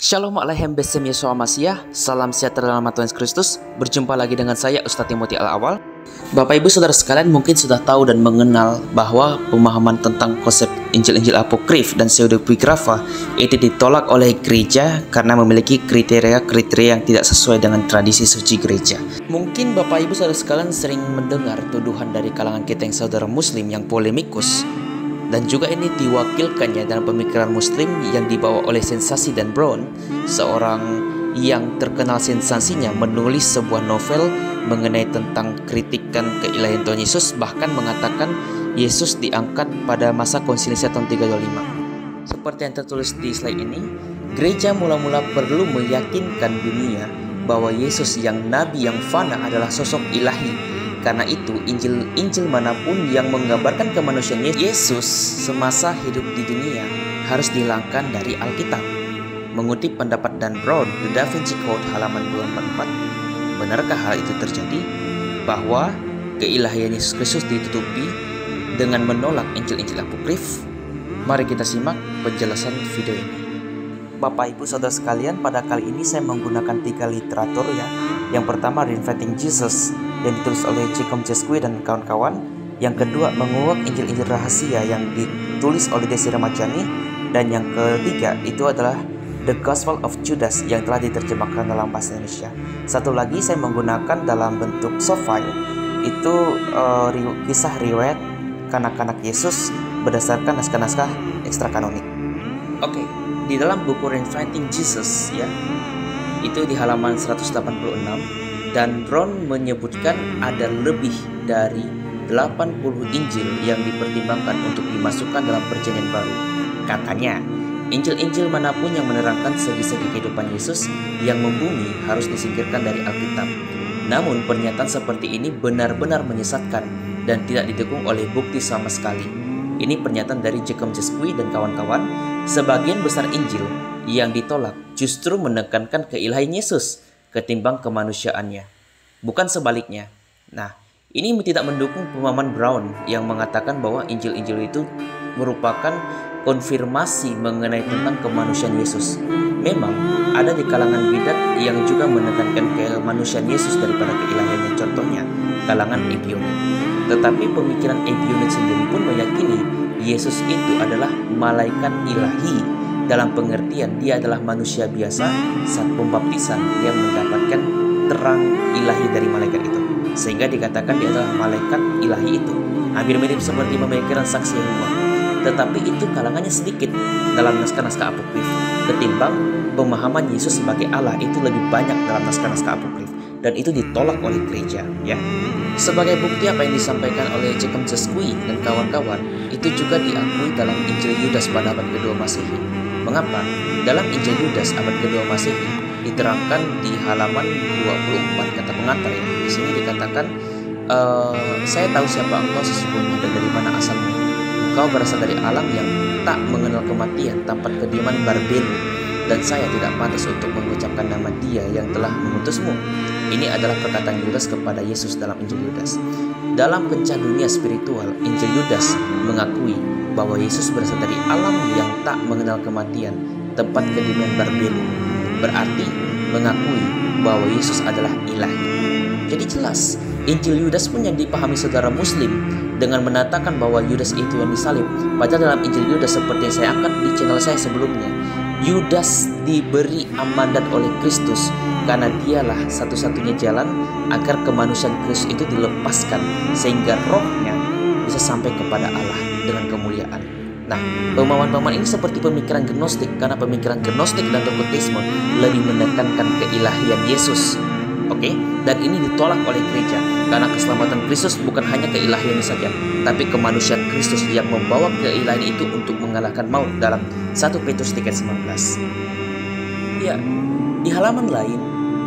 Shalom Aleichem Besem Yeshua Mashiach. Salam sejahtera dalam nama Tuhan Yesus Kristus. Berjumpa lagi dengan saya Ustadz Timothy Al-Awal. Bapak Ibu Saudara sekalian mungkin sudah tahu dan mengenal bahwa pemahaman tentang konsep Injil-Injil Apokrif dan pseudepigrafa itu ditolak oleh gereja karena memiliki kriteria-kriteria yang tidak sesuai dengan tradisi suci gereja. Mungkin Bapak Ibu Saudara sekalian sering mendengar tuduhan dari kalangan kita yang saudara muslim yang polemikus. Dan juga ini diwakilkannya dalam pemikiran muslim yang dibawa oleh Sensasi Dan Brown, seorang yang terkenal sensasinya menulis sebuah novel mengenai tentang kritikan keilahian Tuhan Yesus, bahkan mengatakan Yesus diangkat pada masa konsili tahun 325. Seperti yang tertulis di slide ini, gereja mula-mula perlu meyakinkan dunia bahwa Yesus yang nabi yang fana adalah sosok ilahi. Karena itu, Injil manapun yang menggambarkan kemanusiaan Yesus semasa hidup di dunia harus dihilangkan dari Alkitab. Mengutip pendapat Dan Brown, The Da Vinci Code halaman 244, benarkah hal itu terjadi? Bahwa keilahian Yesus Kristus ditutupi dengan menolak Injil-Injil Apokrif? Mari kita simak penjelasan video ini. Bapak Ibu Saudara sekalian, pada kali ini saya menggunakan 3 literatur ya. Yang pertama, Reinventing Jesus yang ditulis oleh Jacob Jesque dan kawan-kawan. Yang kedua, Menguak Injil-Injil Rahasia yang ditulis oleh Desi Ramadjani. Dan yang ketiga itu adalah The Gospel of Judas yang telah diterjemahkan dalam bahasa Indonesia. Satu lagi saya menggunakan dalam bentuk soft file, itu kisah riwayat kanak-kanak Yesus berdasarkan naskah-naskah ekstra kanonik. Oke, di dalam buku Reinventing Jesus ya, itu di halaman 186, Dan Brown menyebutkan ada lebih dari 80 Injil yang dipertimbangkan untuk dimasukkan dalam Perjanjian Baru. Katanya, Injil-Injil manapun yang menerangkan segi-segi kehidupan Yesus yang membumi harus disingkirkan dari Alkitab. Namun pernyataan seperti ini benar-benar menyesatkan dan tidak didukung oleh bukti sama sekali. Ini pernyataan dari Jacob Jesque dan kawan-kawan. Sebagian besar Injil yang ditolak justru menekankan keilahian Yesus ketimbang kemanusiaannya, bukan sebaliknya. Nah, ini tidak mendukung pemahaman Brown yang mengatakan bahwa Injil-Injil itu merupakan konfirmasi mengenai tentang kemanusiaan Yesus. Memang ada di kalangan bidat yang juga menekankan kemanusiaan Yesus daripada keilahiannya, contohnya kalangan Ebionit. Tetapi pemikiran Ebionit sendiri pun meyakini Yesus itu adalah malaikat ilahi, dalam pengertian dia adalah manusia biasa saat pembaptisan yang mendapatkan terang ilahi dari malaikat itu, sehingga dikatakan dia adalah malaikat ilahi itu. Hampir mirip seperti pemikiran saksi Yehova. Tetapi itu kalangannya sedikit dalam naskah-naskah Apokrif ketimbang pemahaman Yesus sebagai Allah itu lebih banyak dalam naskah-naskah Apokrif, dan itu ditolak oleh gereja ya. Sebagai bukti apa yang disampaikan oleh Jacob Jesque dan kawan-kawan itu juga diakui dalam Injil Yudas pada abad kedua Masehi. Mengapa? Dalam Injil Yudas abad kedua Masehi diterangkan di halaman 24 kata pengantar ya. Di sini dikatakan, saya tahu siapa engkau sesungguhnya dan dari mana asalmu. Engkau berasal dari alam yang tak mengenal kematian, tempat kediaman Barbelu, dan saya tidak pantas untuk mengucapkan nama Dia yang telah mengutusmu. Ini adalah perkataan Yudas kepada Yesus dalam Injil Yudas. Dalam kencah dunia spiritual, Injil Yudas mengakui bahwa Yesus berasal dari alam yang tak mengenal kematian, tempat kediaman Barbelu. Berarti mengakui bahwa Yesus adalah ilahi. Jadi jelas, Injil Yudas pun yang dipahami saudara muslim dengan menatakan bahwa Yudas itu yang disalib. Padahal dalam Injil Yudas seperti yang saya angkat di channel saya sebelumnya, Yudas diberi amanat oleh Kristus karena dialah satu-satunya jalan agar kemanusiaan Kristus itu dilepaskan sehingga rohnya bisa sampai kepada Allah dengan kemuliaan. Nah, pemahaman-pemahaman ini seperti pemikiran Gnostik, karena pemikiran Gnostik dan dogmatisme lebih menekankan keilahian Yesus. Oke, dan ini ditolak oleh gereja karena keselamatan Kristus bukan hanya keilahian saja, tapi kemanusiaan Kristus yang membawa keilahian itu untuk mengalahkan maut dalam 1 Petrus 3:19. Ya, di halaman lain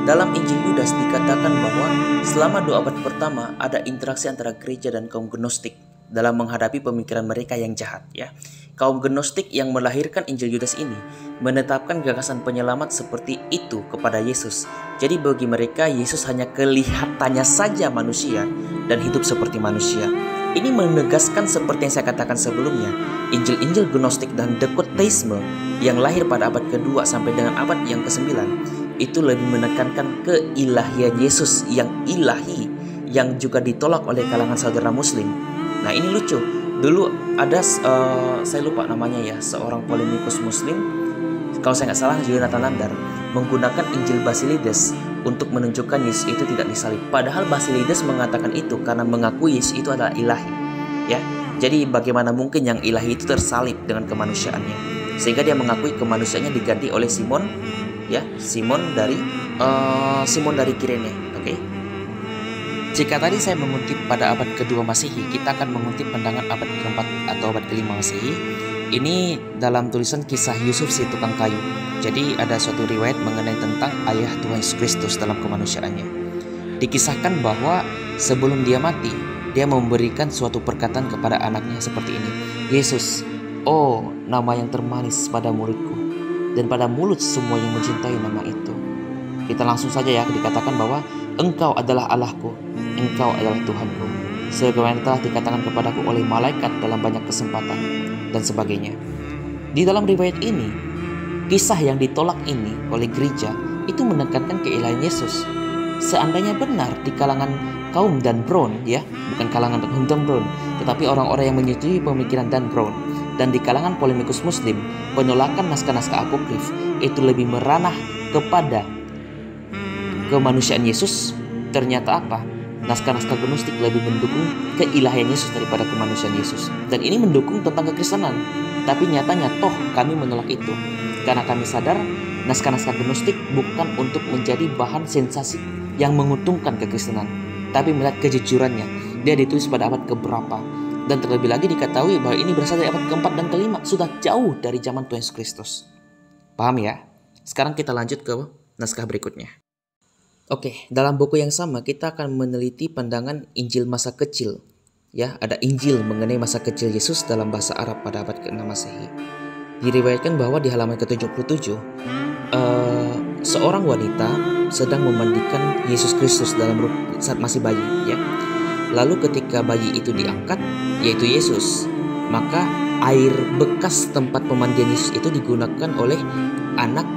dalam Injil Yudas dikatakan bahwa selama 2 abad pertama ada interaksi antara gereja dan kaum Gnostik dalam menghadapi pemikiran mereka yang jahat ya. Kaum Gnostik yang melahirkan Injil Yudas ini menetapkan gagasan penyelamat seperti itu kepada Yesus. Jadi bagi mereka Yesus hanya kelihatannya saja manusia dan hidup seperti manusia. Ini menegaskan seperti yang saya katakan sebelumnya, Injil-Injil Gnostik dan Docetisme yang lahir pada abad kedua sampai dengan abad yang ke-9 itu lebih menekankan keilahian Yesus yang ilahi, yang juga ditolak oleh kalangan saudara muslim. Nah, ini lucu. Dulu ada saya lupa namanya ya, seorang polemikus muslim, kalau saya nggak salah Jonathan Nandar, menggunakan Injil Basilides untuk menunjukkan Yesus itu tidak disalib. Padahal Basilides mengatakan itu karena mengakui Yesus itu adalah ilahi. Ya, jadi bagaimana mungkin yang ilahi itu tersalib dengan kemanusiaannya? Sehingga dia mengakui kemanusiaannya diganti oleh Simon, ya, Simon dari Kirene. Oke. Jika tadi saya mengutip pada abad kedua Masehi, kita akan mengutip pandangan abad keempat atau abad kelima Masehi. Ini dalam tulisan kisah Yusuf si tukang kayu. Jadi ada suatu riwayat mengenai tentang ayah Tuhan Yesus Kristus dalam kemanusiaannya. Dikisahkan bahwa sebelum dia mati, dia memberikan suatu perkataan kepada anaknya seperti ini. Yesus, oh nama yang termanis pada mulutku, dan pada mulut semua yang mencintai nama itu. Kita langsung saja ya, dikatakan bahwa Engkau adalah Allahku, Engkau adalah Tuhanku, sebagaimana telah dikatakan kepadaku oleh malaikat dalam banyak kesempatan, dan sebagainya. Di dalam riwayat ini, kisah yang ditolak ini oleh gereja itu menekankan keilahian Yesus. Seandainya benar di kalangan kaum Dan Brown, ya, bukan kalangan kaum Dan Brown, tetapi orang-orang yang menyetujui pemikiran Dan Brown, dan di kalangan polemikus muslim, penolakan naskah-naskah apokrif itu lebih meranah kepada kemanusiaan Yesus. Ternyata apa? Naskah-naskah Gnostik lebih mendukung keilahian Yesus daripada kemanusiaan Yesus, dan ini mendukung tentang kekristenan. Tapi nyatanya toh kami menolak itu karena kami sadar naskah-naskah Gnostik bukan untuk menjadi bahan sensasi yang menguntungkan kekristenan, tapi melihat kejujurannya. Dia ditulis pada abad keberapa, dan terlebih lagi diketahui bahwa ini berasal dari abad keempat dan kelima, sudah jauh dari zaman Tuhan Yesus Kristus. Paham ya? Sekarang kita lanjut ke naskah berikutnya. Oke, dalam buku yang sama kita akan meneliti pandangan Injil masa kecil. Ya, ada Injil mengenai masa kecil Yesus dalam bahasa Arab pada abad ke-6 Masehi. Diriwayatkan bahwa di halaman ke-77, seorang wanita sedang memandikan Yesus Kristus saat masih bayi, ya. Lalu ketika bayi itu diangkat, yaitu Yesus, maka air bekas tempat pemandian Yesus itu digunakan oleh anak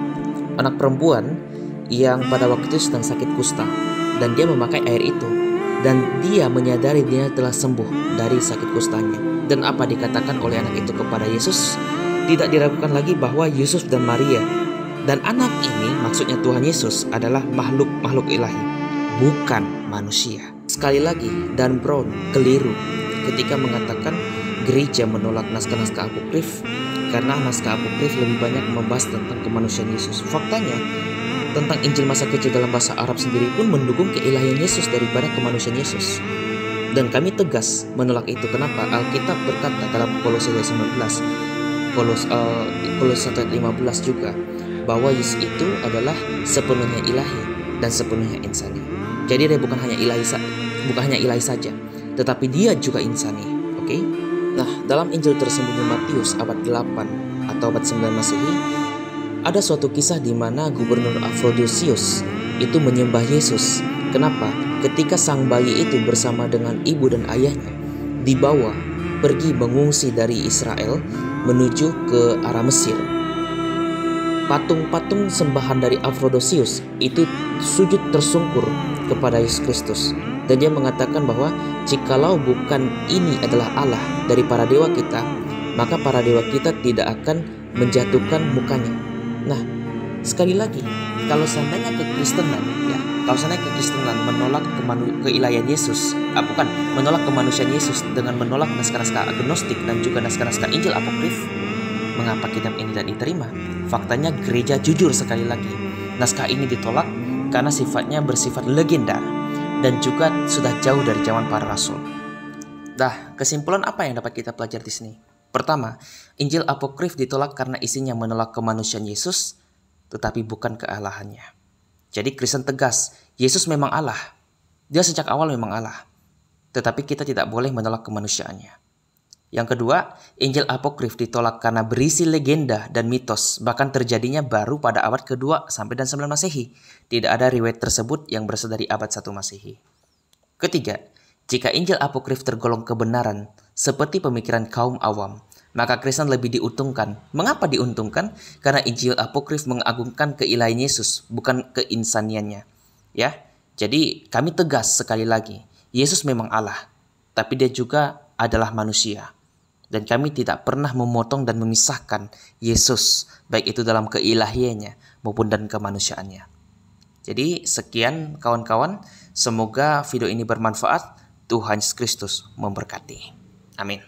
perempuan yang pada waktu itu sedang sakit kusta, dan dia memakai air itu, dan dia menyadari dia telah sembuh dari sakit kustanya. Dan apa dikatakan oleh anak itu kepada Yesus? Tidak diragukan lagi bahwa Yusuf dan Maria dan anak ini, maksudnya Tuhan Yesus, adalah makhluk ilahi, bukan manusia. Sekali lagi, Dan Brown keliru ketika mengatakan gereja menolak naskah-naskah apokrif karena naskah apokrif lebih banyak membahas tentang kemanusiaan Yesus. Faktanya, tentang Injil masa kecil dalam bahasa Arab sendiri pun mendukung keilahian Yesus daripada kemanusiaan Yesus. Dan kami tegas menolak itu. Kenapa? Alkitab berkata dalam Kolose 19, Kolose 1:15 juga, bahwa Yesus itu adalah sepenuhnya ilahi dan sepenuhnya insani. Jadi dia bukan hanya ilahi saja, tetapi dia juga insani. Oke? Nah, dalam Injil tersembunyi Matius abad 8 atau abad 9 Masehi, ada suatu kisah di mana gubernur Afrodisius itu menyembah Yesus. Kenapa? Ketika sang bayi itu bersama dengan ibu dan ayahnya dibawa pergi mengungsi dari Israel menuju ke arah Mesir, patung-patung sembahan dari Afrodisius itu sujud tersungkur kepada Yesus Kristus. Dan dia mengatakan bahwa jikalau bukan ini adalah Allah dari para dewa kita, maka para dewa kita tidak akan menjatuhkan mukanya. Nah, sekali lagi, kalau seandainya kekristenan, ya, menolak keilahian Yesus, menolak kemanusiaan Yesus dengan menolak naskah-naskah Gnostik dan juga naskah-naskah Injil apokrif, mengapa kitab ini tidak diterima? Faktanya gereja jujur sekali lagi. Naskah ini ditolak karena sifatnya bersifat legenda dan juga sudah jauh dari zaman para rasul. Nah, kesimpulan apa yang dapat kita pelajari di sini? Pertama, Injil apokrif ditolak karena isinya menolak kemanusiaan Yesus, tetapi bukan kealahannya. Jadi Kristen tegas, Yesus memang Allah. Dia sejak awal memang Allah. Tetapi kita tidak boleh menolak kemanusiaannya. Yang kedua, Injil apokrif ditolak karena berisi legenda dan mitos, bahkan terjadinya baru pada abad kedua sampai dan 9 Masehi. Tidak ada riwayat tersebut yang berasal dari abad 1 Masehi. Ketiga, Jika Injil apokrif tergolong kebenaran, seperti pemikiran kaum awam, maka Kristen lebih diuntungkan. Mengapa diuntungkan? Karena Injil apokrif mengagungkan keilahian Yesus, bukan keinsaniannya. Ya, jadi kami tegas sekali lagi, Yesus memang Allah, tapi dia juga adalah manusia. Dan kami tidak pernah memotong dan memisahkan Yesus, baik itu dalam keilahiannya maupun dan kemanusiaannya. Jadi sekian kawan-kawan, semoga video ini bermanfaat. Tuhan Yesus Kristus memberkati. Amin.